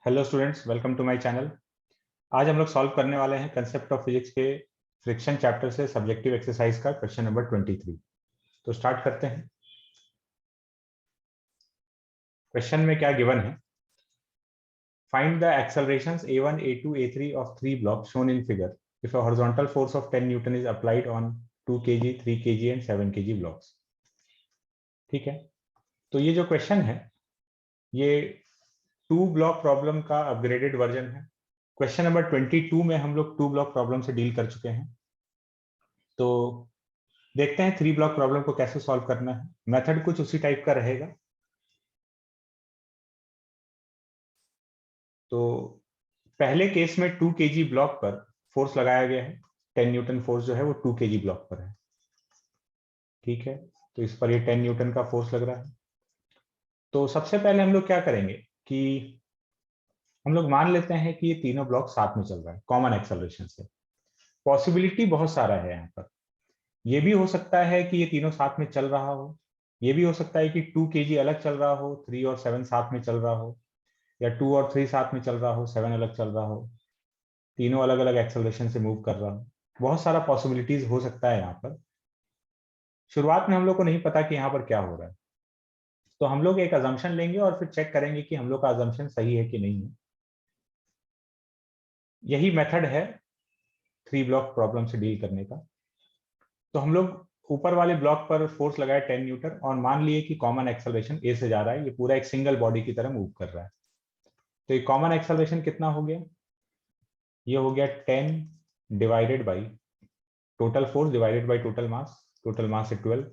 Hello students, welcome to my channel. आज हम लोग सॉल्व करने वाले हैं कंसेप्ट ऑफ फिजिक्स के फ्रिक्शन चैप्टर से सब्जेक्टिव एक्सरसाइज का क्वेश्चन नंबर 23। तो स्टार्ट करते हैं। क्वेश्चन में क्या गिवन है? Find the accelerations a1, a2, a3 of three blocks shown in figure if a horizontal force of 10 Newton is applied on 2 kg, 3 kg and 7 kg blocks। ठीक है, तो ये जो क्वेश्चन है ये 2 ब्लॉक प्रॉब्लम का अपग्रेडेड वर्जन है। Question number 22 में हम लोग 2 ब्लॉक प्रॉब्लम से डील कर चुके हैं। तो देखते हैं 3 ब्लॉक प्रॉब्लम को कैसे सॉल्व करना है। मेथड कुछ उसी टाइप का रहेगा। तो पहले केस में 2 kg ब्लॉक पर फोर्स लगाया गया है। 10 न्यूटन फोर्स जो है वो 2 kg ब्लॉक पर है। ठीक है, तो इस पर ये 10 न्यूटन का फोर्स लग रहा है। तो सबसे पहले हम लोग क्या करेंगे कि हम लोग मान लेते हैं कि ये तीनों ब्लॉक साथ में चल रहा है कॉमन एक्सेलरेशन से। पॉसिबिलिटी बहुत सारा है यहाँ पर। ये भी हो सकता है कि ये तीनों साथ में चल रहा हो। ये भी हो सकता है कि 2 kg अलग चल रहा हो, 3 और 7 साथ में चल रहा हो, या 2 और 3 साथ में चल रहा हो, 7 अलग चल रहा हो, तीनों अलग अलग एक्सेलरेशन से मूव कर रहा हो। बहुत सारा पॉसिबिलिटीज हो सकता है यहाँ पर। शुरुआत में हम लोग को नहीं पता कि यहाँ पर क्या हो रहा है, तो हम लोग एक अजम्पशन लेंगे और फिर चेक करेंगे कि हम लोग का अजम्पशन सही है कि नहीं है। यही मेथड है 3 ब्लॉक प्रॉब्लम से डील करने का। तो हम लोग ऊपर वाले ब्लॉक पर फोर्स लगाए 10 न्यूटन और मान लिए कि कॉमन एक्सेलरेशन ए से जा रहा है। ये पूरा एक सिंगल बॉडी की तरह मूव कर रहा है। तो ये कॉमन एक्सेलरेशन कितना हो गया? ये हो गया 10 divided by total force divided by total mass. Total mass है 12,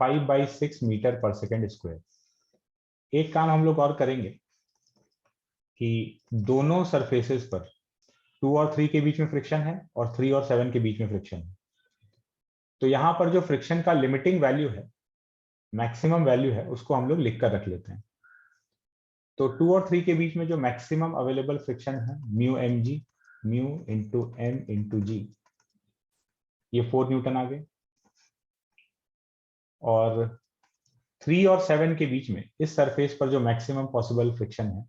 5/6 मीटर पर सेकेंड स्क्वायर। एक काम हम लोग और करेंगे कि दोनों सरफेसेस पर 2 और 3 के बीच में फ्रिक्शन है और 3 और 7 के बीच में फ्रिक्शन है। तो यहां पर जो फ्रिक्शन का लिमिटिंग वैल्यू है, मैक्सिमम वैल्यू है, उसको हम लोग लिख कर रख लेते हैं। तो 2 और 3 के बीच में जो मैक्सिमम अवेलेबल फ्रिक्शन है mu M G, mu into M into G, ये 4 न्यूटन आ गए। और 3 और 7 के बीच में इस सरफेस पर जो मैक्सिमम पॉसिबल फ्रिक्शन है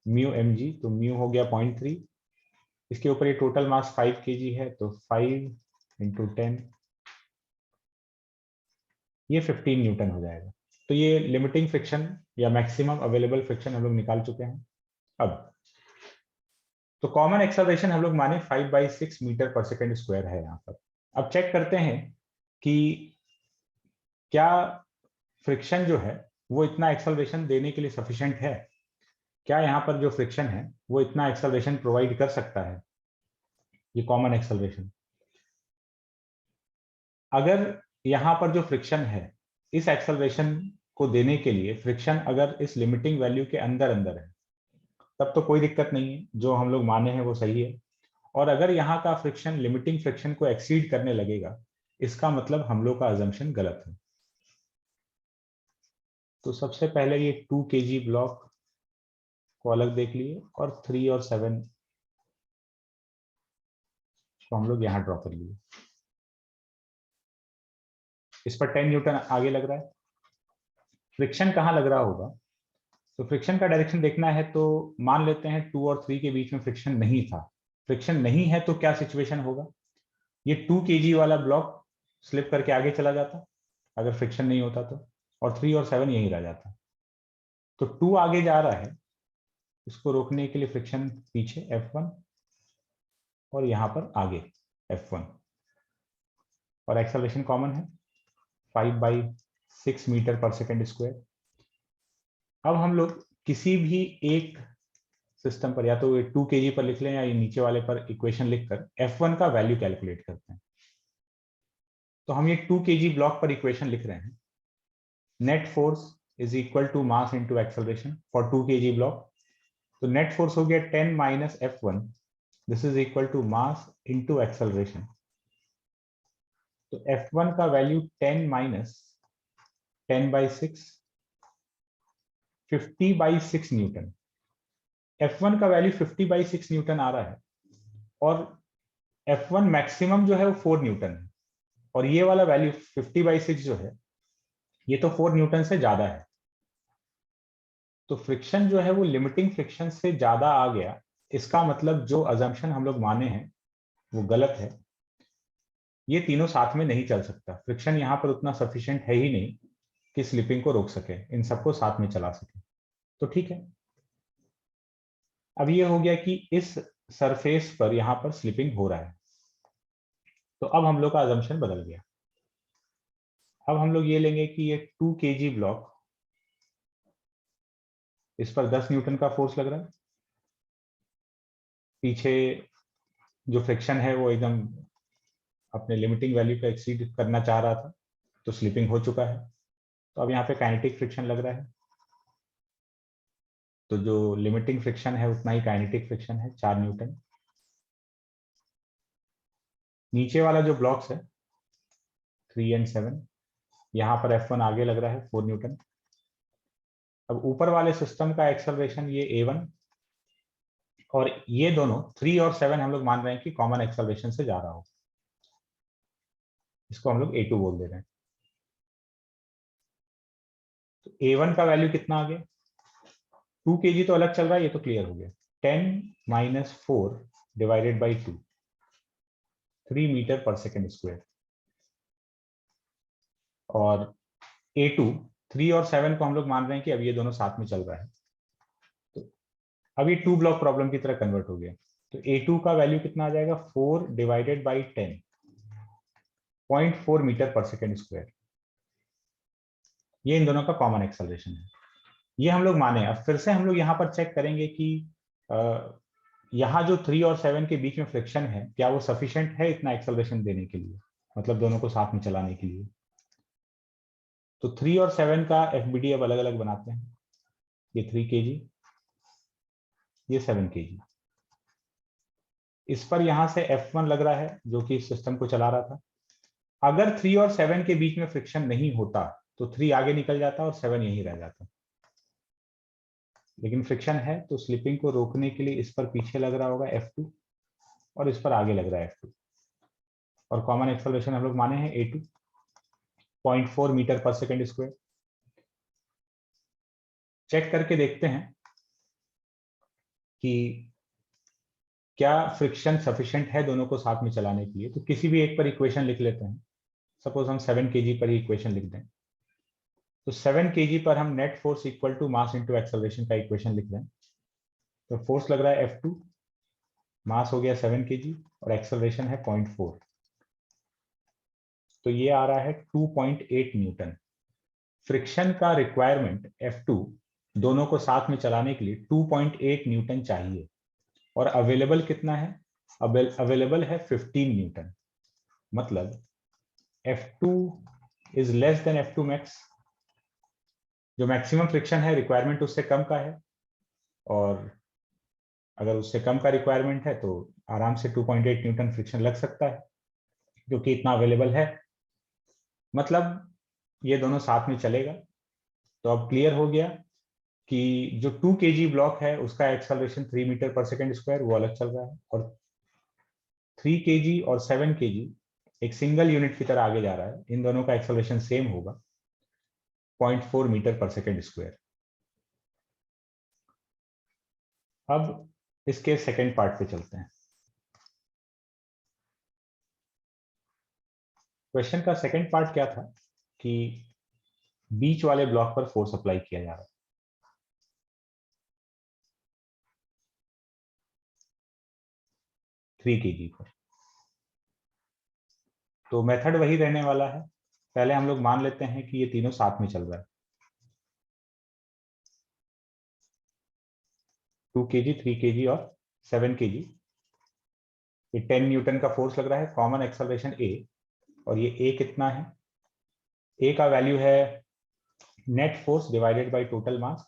म्यू एम जी, तो म्यू हो गया 0.3। इसके ऊपर ये टोटल मास 5 kg है, तो 5 इंटू 10, ये 15 न्यूटन हो जाएगा। तो ये लिमिटिंग फ्रिक्शन या मैक्सिमम अवेलेबल फ्रिक्शन हम लोग निकाल चुके हैं। अब तो कॉमन एक्सेलरेशन हम लोग माने 5/6 मीटर पर सेकेंड स्क्वायर है यहाँ पर। अब चेक करते हैं कि क्या फ्रिक्शन जो है वो इतना एक्सेलरेशन देने के लिए सफिशिएंट है। क्या यहाँ पर जो फ्रिक्शन है वो इतना एक्सेलरेशन प्रोवाइड कर सकता है, ये कॉमन एक्सेलरेशन। अगर यहाँ पर जो फ्रिक्शन है इस एक्सेलरेशन को देने के लिए फ्रिक्शन अगर इस लिमिटिंग वैल्यू के अंदर अंदर है, तब तो कोई दिक्कत नहीं है, जो हम लोग माने हैं वो सही है। और अगर यहाँ का फ्रिक्शन लिमिटिंग फ्रिक्शन को एक्सीड करने लगेगा, इसका मतलब हम लोग का अजम्पशन गलत है। तो सबसे पहले ये 2 kg ब्लॉक को अलग देख लिए और 3 और 7 को हम लोग यहाँ ड्रॉ कर लिए। इस पर 10 न्यूटन आगे लग रहा है। फ्रिक्शन कहाँ लग रहा होगा? तो फ्रिक्शन का डायरेक्शन देखना है, तो मान लेते हैं 2 और 3 के बीच में फ्रिक्शन नहीं था। फ्रिक्शन नहीं है तो क्या सिचुएशन होगा? ये 2 kg वाला ब्लॉक स्लिप करके आगे चला जाता अगर फ्रिक्शन नहीं होता तो, और 3 और 7 यहीं रह जाता। तो 2 आगे जा रहा है, इसको रोकने के लिए फ्रिक्शन पीछे F1 और यहां पर आगे F1, और एक्सेलरेशन कॉमन है 5/6 मीटर पर सेकेंड स्क्वायर। अब हम लोग किसी भी एक सिस्टम पर या तो 2 kg पर लिख लें या ये नीचे वाले पर इक्वेशन लिखकर F1 का वैल्यू कैलकुलेट करते हैं। तो हम ये 2 kg ब्लॉक पर इक्वेशन लिख रहे हैं। Net force is equal to mass into acceleration for 2 kg block. तो नेट फोर्स हो गया 10 minus F1, this is equal to mass into acceleration. तो F1 का वैल्यू 10 माइनस 10/6, 50/6 न्यूटन। F1 का वैल्यू 50/6 न्यूटन आ रहा है, और F1 मैक्सिमम जो है वो 4 न्यूटन है, और ये वाला वैल्यू 50/6 जो है ये तो 4 न्यूटन से ज्यादा है। तो फ्रिक्शन जो है वो लिमिटिंग फ्रिक्शन से ज्यादा आ गया, इसका मतलब जो अजम्पशन हम लोग माने हैं वो गलत है। ये तीनों साथ में नहीं चल सकता, फ्रिक्शन यहाँ पर उतना सफिशिएंट है ही नहीं कि स्लिपिंग को रोक सके, इन सबको साथ में चला सके। तो ठीक है, अब ये हो गया कि इस सरफेस पर यहाँ पर स्लिपिंग हो रहा है, तो अब हम लोग का अजम्पशन बदल गया। अब हम लोग ये लेंगे कि ये 2 kg ब्लॉक, इस पर 10 न्यूटन का फोर्स लग रहा है, पीछे जो फ्रिक्शन है वो एकदम अपने लिमिटिंग वैल्यू को एक्सीड करना चाह रहा था, तो स्लिपिंग हो चुका है। तो अब यहाँ पे काइनेटिक फ्रिक्शन लग रहा है, तो जो लिमिटिंग फ्रिक्शन है उतना ही काइनेटिक फ्रिक्शन है, 4 न्यूटन। नीचे वाला जो ब्लॉक्स है 3 और 7, यहाँ पर F1 आगे लग रहा है 4 न्यूटन। अब ऊपर वाले सिस्टम का एक्सेलरेशन ये A1, और ये दोनों 3 और 7 हम लोग मान रहे हैं कि कॉमन एक्सेलरेशन से जा रहा हो, इसको हम लोग A2 बोल दे रहे हैं। तो A1 का वैल्यू कितना आ गया, 2 kg तो अलग चल रहा है, ये तो क्लियर हो गया, 10 - 4 डिवाइडेड बाई 2, 3 मीटर पर सेकेंड स्क्वायर। और A2 3 और 7 को हम लोग मान रहे हैं कि अब ये दोनों साथ में चल रहा है, तो अब ये 2 ब्लॉक प्रॉब्लम की तरह कन्वर्ट हो गया। तो A2 का वैल्यू कितना आ जाएगा, 4 डिवाइडेड बाई 10, 0.4 मीटर पर सेकेंड स्क्वायर। ये इन दोनों का कॉमन एक्सेलरेशन है, ये हम लोग माने। अब फिर से हम लोग यहाँ पर चेक करेंगे कि यहाँ जो 3 और 7 के बीच में फ्रिक्शन है, क्या वो सफिशिएंट है इतना एक्सेलरेशन देने के लिए, मतलब दोनों को साथ में चलाने के लिए। तो 3 और 7 का FBD अब अलग अलग बनाते हैं, ये 3 kg, ये 7 kg। इस पर यहाँ से F1 लग रहा है जो कि इस सिस्टम को चला रहा था। अगर 3 और 7 के बीच में फ्रिक्शन नहीं होता तो 3 आगे निकल जाता और 7 यहीं रह जाता, लेकिन फ्रिक्शन है तो स्लिपिंग को रोकने के लिए इस पर पीछे लग रहा होगा F2 और इस पर आगे लग रहा है F2, और कॉमन एक्सेलरेशन हम लोग माने हैं A2, 0.4 मीटर पर सेकेंड स्क्वायर। चेक करके देखते हैं कि क्या फ्रिक्शन सफिशिएंट है दोनों को साथ में चलाने के लिए। तो किसी भी एक पर इक्वेशन लिख लेते हैं, सपोज हम 7 kg पर ही इक्वेशन लिख दें, तो 7 kg पर हम net force equal to mass into acceleration का इक्वेशन लिख दें। तो फोर्स लग रहा है F2, मास हो गया 7 kg और एक्सेलरेशन है 0.4, तो ये आ रहा है 2.8 न्यूटन। फ्रिक्शन का रिक्वायरमेंट F2 दोनों को साथ में चलाने के लिए 2.8 न्यूटन चाहिए, और अवेलेबल कितना है, अवेलेबल है 15 न्यूटन। मतलब F2 is less than F2 max, जो मैक्सिमम फ्रिक्शन है रिक्वायरमेंट उससे कम का है, और अगर उससे कम का रिक्वायरमेंट है तो आराम से 2.8 न्यूटन फ्रिक्शन लग सकता है, जो कि इतना अवेलेबल है, मतलब ये दोनों साथ में चलेगा। तो अब क्लियर हो गया कि जो 2 kg ब्लॉक है उसका एक्सेलरेशन 3 मीटर पर सेकेंड स्क्वायर वो अलग चल रहा है, और 3 kg और 7 kg एक सिंगल यूनिट की तरह आगे जा रहा है, इन दोनों का एक्सेलरेशन सेम होगा, 0.4 मीटर पर सेकेंड स्क्वायर। अब इसके सेकेंड पार्ट पे चलते हैं। क्वेश्चन का सेकेंड पार्ट क्या था कि बीच वाले ब्लॉक पर फोर्स अप्लाई किया जा रहा है, 3 kg पर। तो मेथड वही रहने वाला है, पहले हम लोग मान लेते हैं कि ये तीनों साथ में चल रहा है, 2 kg, 3 kg और 7 kg। ये 10 न्यूटन का फोर्स लग रहा है, कॉमन एक्सेलरेशन A, और ये A कितना है, A का वैल्यू है net force divided by total mass,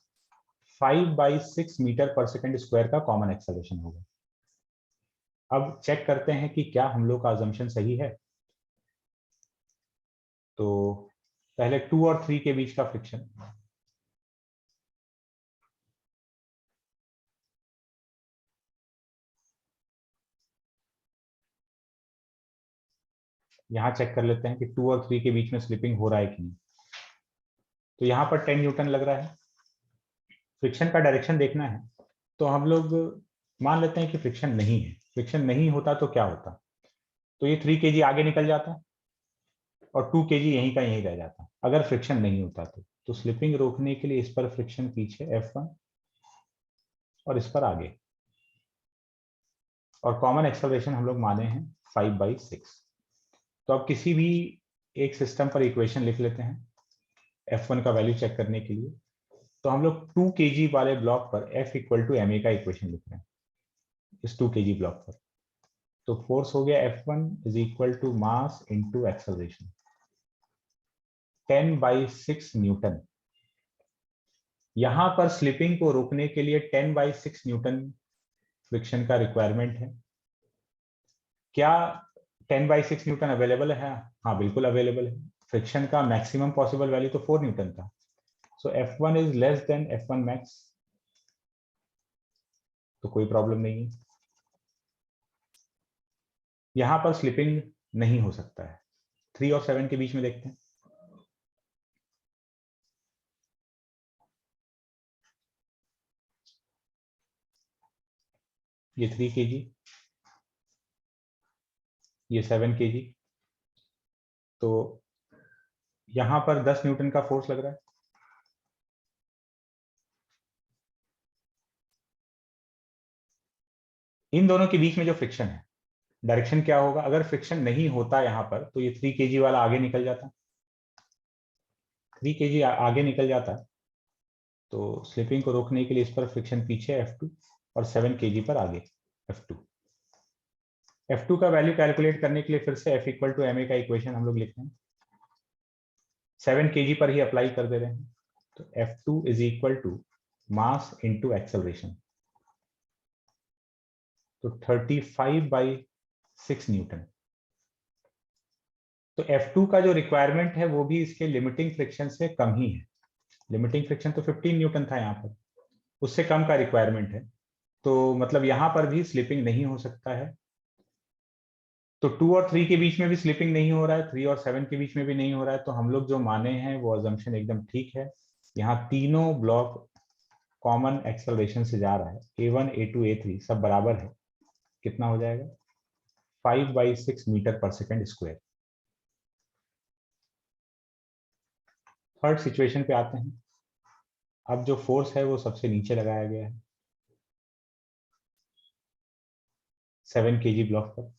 5/6 metre पर सेकेंड स्क्वायर का कॉमन एक्सेलरेशन होगा। अब चेक करते हैं कि क्या हम लोग का अजम्पशन सही है। तो पहले 2 और 3 के बीच का फ्रिक्शन, यहां चेक कर लेते हैं कि 2 और 3 के बीच में स्लिपिंग हो रहा है कि नहीं। तो यहाँ पर 10 न्यूटन लग रहा है, फ्रिक्शन का डायरेक्शन देखना है तो हम लोग मान लेते हैं कि फ्रिक्शन नहीं है। फ्रिक्शन नहीं होता तो क्या होता, तो ये 3 kg आगे निकल जाता और 2 kg यहीं का यहीं रह जाता अगर फ्रिक्शन नहीं होता तो स्लिपिंग रोकने के लिए इस पर फ्रिक्शन पीछे F1 और इस पर आगे, और कॉमन एक्सेलरेशन हम लोग माने हैं 5/6। तो अब किसी भी एक सिस्टम पर इक्वेशन लिख लेते हैं F1 का वैल्यू चेक करने के लिए। तो हम लोग 2 kg वाले ब्लॉक पर F = ma का इक्वेशन लिख रहे हैं इस 2 kg ब्लॉक पर। तो फोर्स हो गया F1 = मास इंटू एक्सेलरेशन 10/6 न्यूटन। यहां पर स्लिपिंग को रोकने के लिए 10/6 न्यूटन फ्रिक्शन का रिक्वायरमेंट है। क्या 10/6 न्यूटन अवेलेबल है? हाँ बिल्कुल अवेलेबल है। फ्रिक्शन का मैक्सिमम पॉसिबल वैल्यू तो 4 न्यूटन था। सो F1 is less than F1 max, तो कोई प्रॉब्लम नहीं है। यहां पर स्लिपिंग नहीं हो सकता है। 3 और 7 के बीच में देखते हैं। ये 3 kg, ये 7 kg, तो यहां पर 10 न्यूटन का फोर्स लग रहा है। इन दोनों के बीच में जो फ्रिक्शन है, डायरेक्शन क्या होगा? अगर फ्रिक्शन नहीं होता यहां पर तो ये 3 kg वाला आगे निकल जाता, 3 kg आगे निकल जाता, तो स्लिपिंग को रोकने के लिए इस पर फ्रिक्शन पीछे F2 और 7 kg पर आगे F2। F2 का वैल्यू कैलकुलेट करने के लिए फिर से F = ma का इक्वेशन हम लोग लिखते हैं, 7 kg पर ही अप्लाई कर दे रहे हैं। तो F2 = मास इंटू एक्सेलरेशन, तो 35/6 न्यूटन। तो F2 का जो रिक्वायरमेंट है वो भी इसके लिमिटिंग फ्रिक्शन से कम ही है। लिमिटिंग फ्रिक्शन तो 15 न्यूटन था यहाँ पर, उससे कम का रिक्वायरमेंट है। तो मतलब यहाँ पर भी स्लिपिंग नहीं हो सकता है। तो 2 और 3 के बीच में भी स्लिपिंग नहीं हो रहा है, 3 और 7 के बीच में भी नहीं हो रहा है। तो हम लोग जो माने हैं वो अजम्पशन एकदम ठीक है। यहाँ तीनों ब्लॉक कॉमन एक्सेलरेशन से जा रहा है, A1 A2 A3 सब बराबर है। कितना हो जाएगा? 5/6 मीटर पर सेकेंड स्क्वायर। थर्ड सिचुएशन पे आते हैं। अब जो फोर्स है वो सबसे नीचे लगाया गया है 7 kg ब्लॉक पर।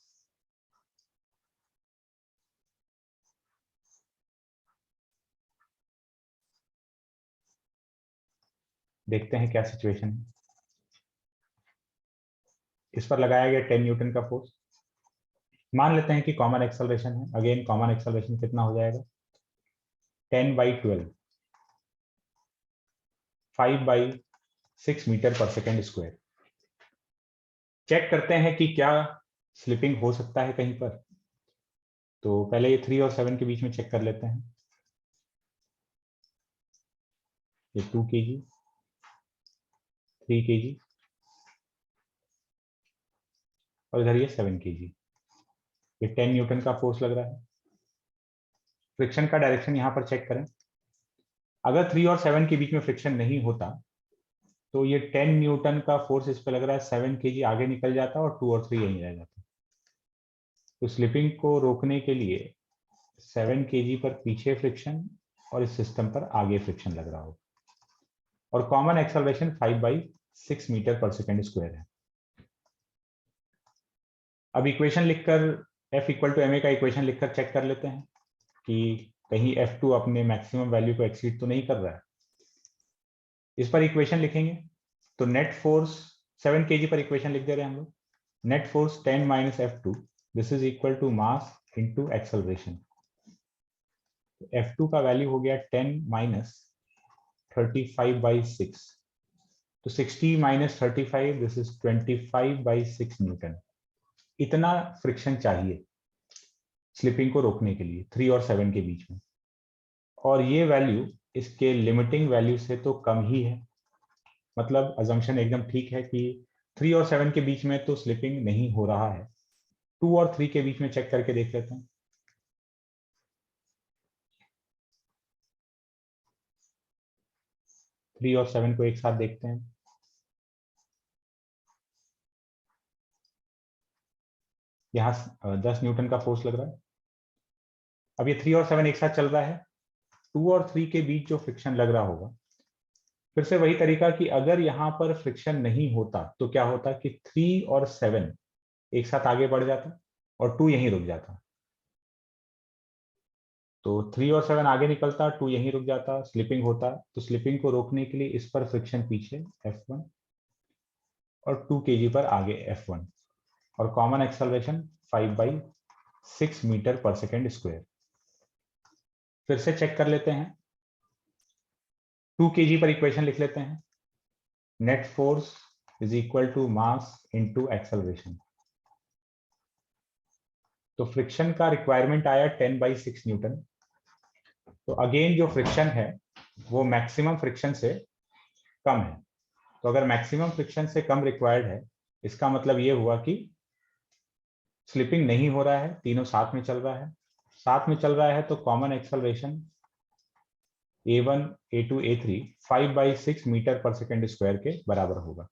देखते हैं क्या सिचुएशन है। इस पर लगाया गया 10 न्यूटन का फोर्स। मान लेते हैं कि कॉमन एक्सेलरेशन है। अगेन कॉमन एक्सेलरेशन कितना हो जाएगा? 10/12, 5/6 मीटर पर सेकेंड स्क्वायर। चेक करते हैं कि क्या स्लिपिंग हो सकता है कहीं पर। तो पहले ये 3 और 7 के बीच में चेक कर लेते हैं। ये 2 kg, 3 kg और इधर ये 7 kg। ये 10 न्यूटन का फोर्स लग रहा है। फ्रिक्शन का डायरेक्शन यहाँ पर चेक करें। अगर 3 और 7 के बीच में फ्रिक्शन नहीं होता तो ये 10 न्यूटन का फोर्स इस पर लग रहा है, 7 kg आगे निकल जाता और 2 और 3 यहीं रह जाता। तो स्लिपिंग को रोकने के लिए 7 kg पर पीछे फ्रिक्शन और इस सिस्टम पर आगे फ्रिक्शन लग रहा हो, और कॉमन एक्सेलरेशन 5/6 मीटर पर सेकेंड स्क्वायर है। अब इक्वेशन लिखकर F = ma का इक्वेशन लिखकर चेक कर लेते हैं कि कहीं F2 अपने मैक्सिमम वैल्यू को एक्सीड तो नहीं कर रहा है। इस पर इक्वेशन लिखेंगे तो नेट फोर्स 7 kg पर इक्वेशन लिख दे रहे हैं हम लोग। Net force 10 - F2 this is equal to mass into acceleration. F2 का वैल्यू हो गया 10 - 35/6, तो 60 - 35 दिस इज 25/6 न्यूटन। इतना फ्रिक्शन चाहिए स्लिपिंग को रोकने के लिए 3 और 7 के बीच में, और ये वैल्यू इसके लिमिटिंग वैल्यू से तो कम ही है। मतलब अजम्पशन एकदम ठीक है कि 3 और 7 के बीच में तो स्लिपिंग नहीं हो रहा है। 2 और 3 के बीच में चेक करके देख लेते हैं। 3 और 7 को एक साथ देखते हैं। यहाँ 10 न्यूटन का फोर्स लग रहा है। अब ये 3 और 7 एक साथ चल रहा है, 2 और 3 के बीच जो फ्रिक्शन लग रहा होगा, फिर से वही तरीका कि अगर यहाँ पर फ्रिक्शन नहीं होता तो क्या होता कि 3 और 7 एक साथ आगे बढ़ जाता और 2 यहीं रुक जाता। तो 3 और 7 आगे निकलता, 2 यहीं रुक जाता, स्लिपिंग होता। तो स्लिपिंग को रोकने के लिए इस पर फ्रिक्शन पीछे F1 और 2 kg पर आगे F1 और कॉमन एक्सेलरेशन 5/6 मीटर पर सेकेंड स्क्वायर। फिर से चेक कर लेते हैं, 2 kg पर इक्वेशन लिख लेते हैं। Net force is equal to mass into acceleration. तो फ्रिक्शन का रिक्वायरमेंट आया 10/6 न्यूटन। तो अगेन जो फ्रिक्शन है वो मैक्सिमम फ्रिक्शन से कम है। तो अगर मैक्सिमम फ्रिक्शन से कम रिक्वायर्ड है, इसका मतलब ये हुआ कि स्लिपिंग नहीं हो रहा है, तीनों साथ में चल रहा है। साथ में चल रहा है तो common acceleration A1, A2, A3 5/6 metre पर सेकेंड स्क्वायर के बराबर होगा।